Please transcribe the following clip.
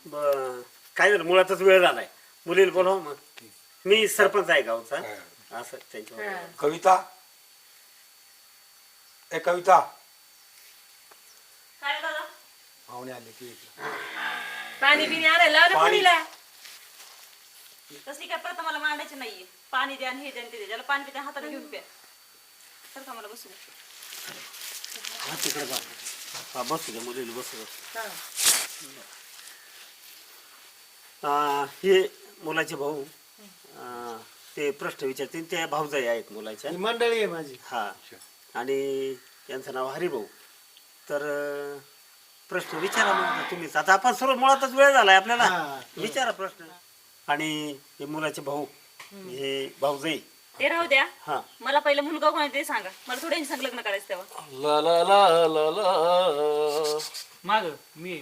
काय झालं मुळातच वेळ झालाय मुलीला बोलाव मग मी सरपंच आहे गावचा असं त्यांच्या कविता ए कविता काय दादा पाहुणे आले की पाणी बिणी आणायला लावलं पाणी. पुरीला तसली काय प्रथा मला मांडायची नाहीये पाणी द्या आणि हे द्या आणि ते द्या ज्याला पाणी द्या हाताने घेऊन प्या तर का मला बसू हा तिकडे बसू द्या मुलीला बसू द्या हे मुलाचे भाऊ ते प्रश्न विचारतील ते भाऊजाई आहेत मुलाच्या मंडळी आहे माझी हा आणि त्यांचं नाव हरिभाऊ तर प्रश्न विचारा मग तुम्हीच आता आपण सर्व मुळातच वेळ झालाय आपल्याला विचारा प्रश्न आणि हे मुलाचे भाऊ हे भाऊजाई ते राहू द्या हा मला पहिलं मुलगा कोण आहे ते सांगा मला थोड्या संग लग्न करायचं तेव्हा ला ला ला ला ला माग मी